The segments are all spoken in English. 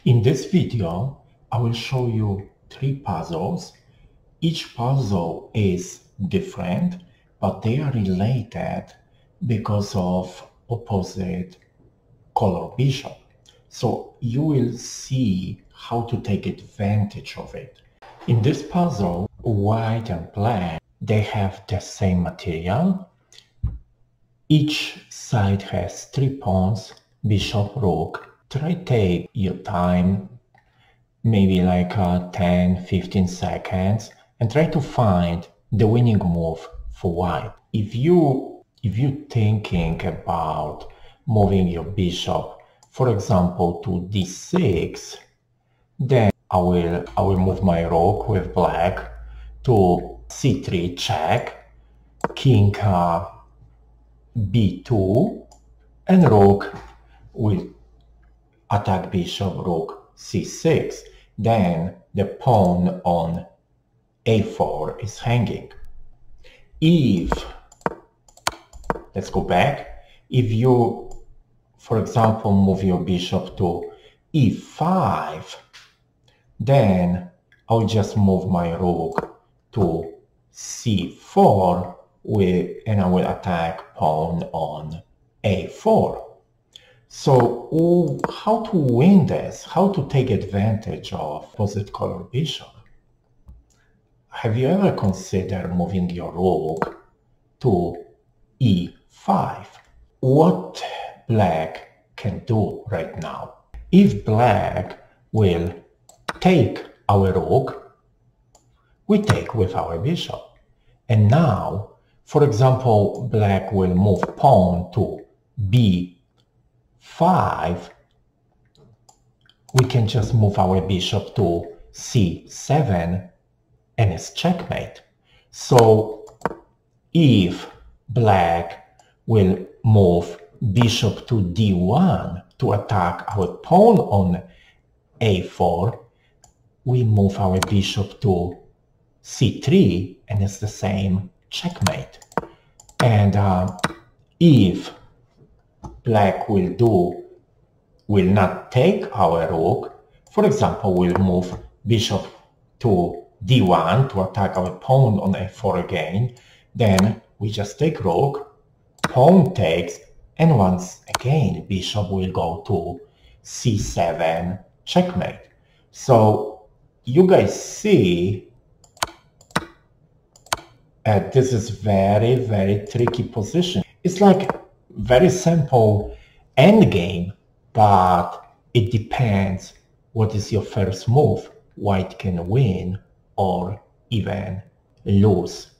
In this video, I will show you 3 puzzles. Each puzzle is different, but they are related because of opposite color bishop. So you will see how to take advantage of it. In this puzzle, white and black, they have the same material. Each side has 3 pawns, bishop, rook. Try take your time, maybe like 10-15 seconds, and try to find the winning move for white. If you thinking about moving your bishop, for example, to d6, then I will move my rook with black to c3 check, king b2, and rook will attack bishop, rook c6. Then the pawn on a4 is hanging. Let's go back. If you, for example, move your bishop to e5, then I'll just move my rook to c4 and I will attack pawn on a4. So how to win this? How to take advantage of opposite color bishop? Have you ever considered moving your rook to e5? What black can do right now? If black will take our rook, we take with our bishop. And now, for example, black will move pawn to b5. We can just move our bishop to c7 and it's checkmate. So if black will move bishop to d1 to attack our pawn on a4, we move our bishop to c3 and it's the same checkmate. And if black will not take our rook, for example, we'll move bishop to d1 to attack our pawn on a4 again, then we just take rook, pawn takes, and once again bishop will go to c7 checkmate. So you guys see this is very, very tricky position. It's like very simple endgame, but it depends what is your first move. White can win or even lose.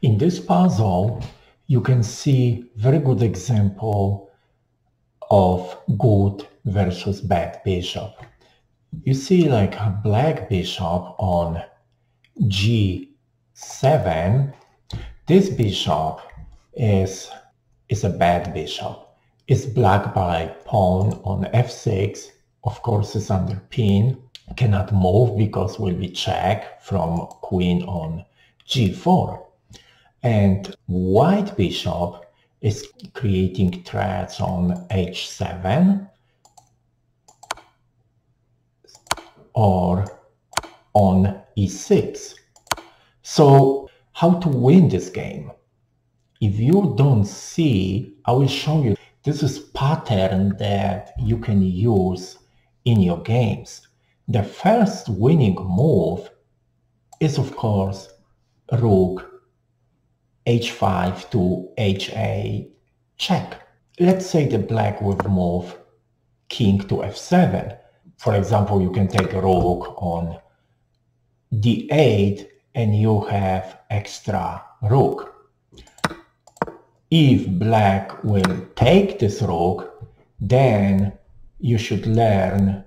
In this puzzle, you can see very good example of good versus bad bishop. You see like a black bishop on g7. This bishop is a bad bishop. It's blocked by pawn on f6. Of course, it's under pin. Cannot move because will be check from queen on g4. And white bishop is creating threats on h7 or on e6. So how to win this game? If you don't see, I will show you. This is pattern that you can use in your games. The first winning move is, of course, rook h5 to h8 check. Let's say the black will move king to f7. For example, you can take a rook on d8 and you have extra rook. If black will take this rook, then you should learn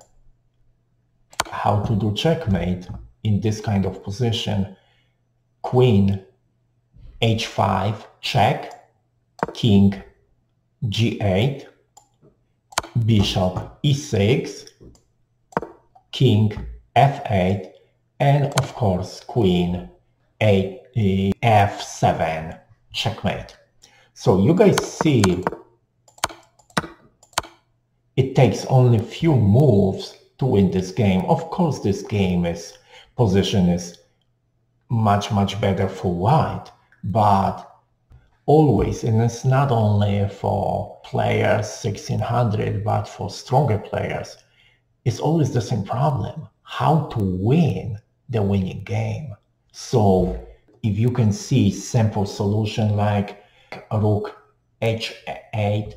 how to do checkmate in this kind of position. Queen h5 check, king g8, bishop e6, king f8, and of course queen f7 checkmate. So you guys see it takes only few moves to win this game. Of course, this game is position is much better for white, but always, and it's not only for players 1600, but for stronger players, it's always the same problem: how to win the winning game. So if you can see simple solution like rook h8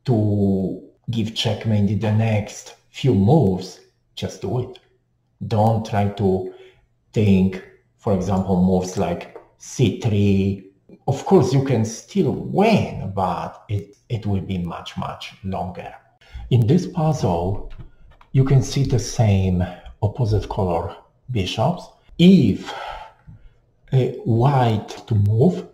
to give checkmate in the next few moves, just do it. Don't try to think, for example, moves like c3. Of course, you can still win, but it will be much longer. In this puzzle, you can see the same opposite color bishops. If white to move,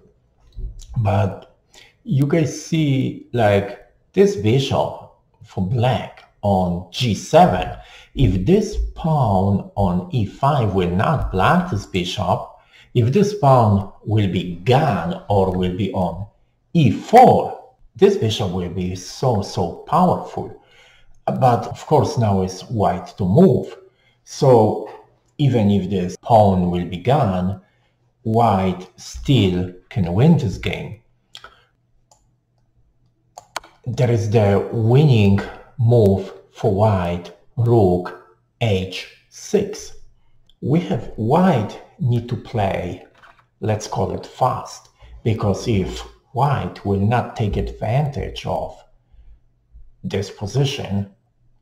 but you guys see like this bishop for black on g7. If this pawn on e5 will not block this bishop, if this pawn will be gone or will be on e4, this bishop will be so powerful. But of course now it's white to move. So even if this pawn will be gone, white still can win this game. There is the winning move for white, rook h6. We have white need to play, let's call it fast, because if white will not take advantage of this position,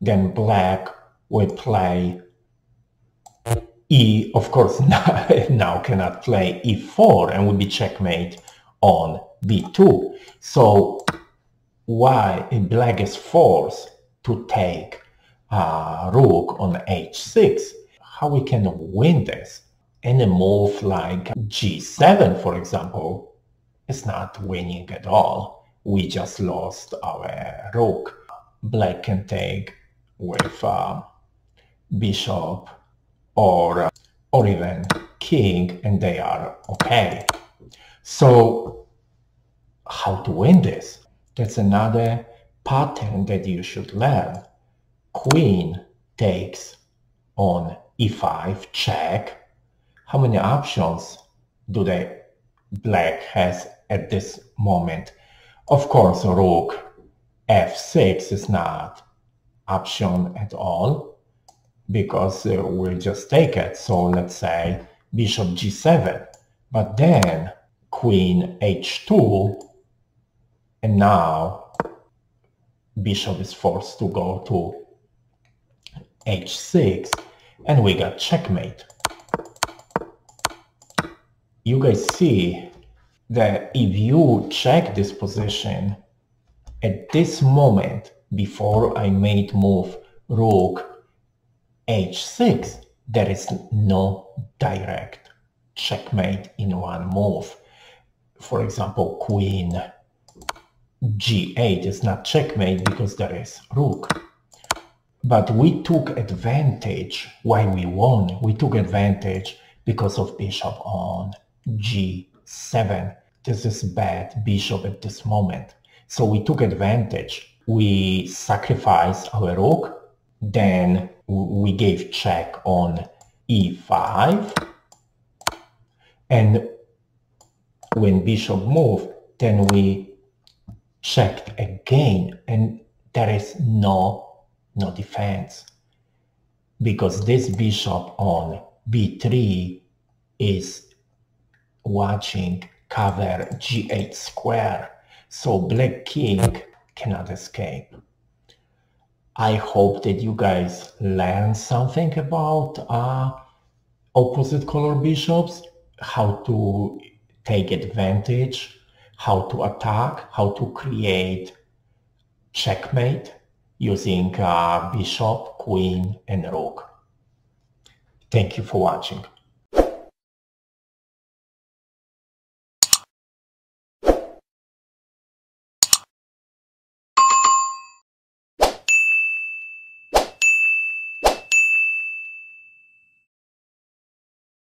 then black will play of course now cannot play e4 and will be checkmate on b2. So black is forced to take rook on h6. How we can win this? Any move like g7, for example, is not winning at all. We just lost our rook. Black can take with bishop or even king, and they are okay. So how to win this? That's another pattern that you should learn. Queen takes on e5, check. How many options do black has at this moment? Of course, rook f6 is not option at all, because we'll just take it. So let's say bishop g7, but then queen h2, and now bishop is forced to go to h6, and we got checkmate. You guys see that if you check this position at this moment, before I made move rook h6, there is no direct checkmate in one move. For example, queen g8 is not checkmate because there is rook. But we took advantage. Why we won? We took advantage because of bishop on g7. This is bad bishop at this moment. So we took advantage. We sacrificed our rook. Then we gave check on e5. And when bishop moved, then we checked again. And there is no defense, because this bishop on b3 is watching cover g8 square, so black king cannot escape. I hope that you guys learn something about opposite color bishops, how to take advantage, how to attack, how to create checkmate using bishop, queen, and rook. Thank you for watching.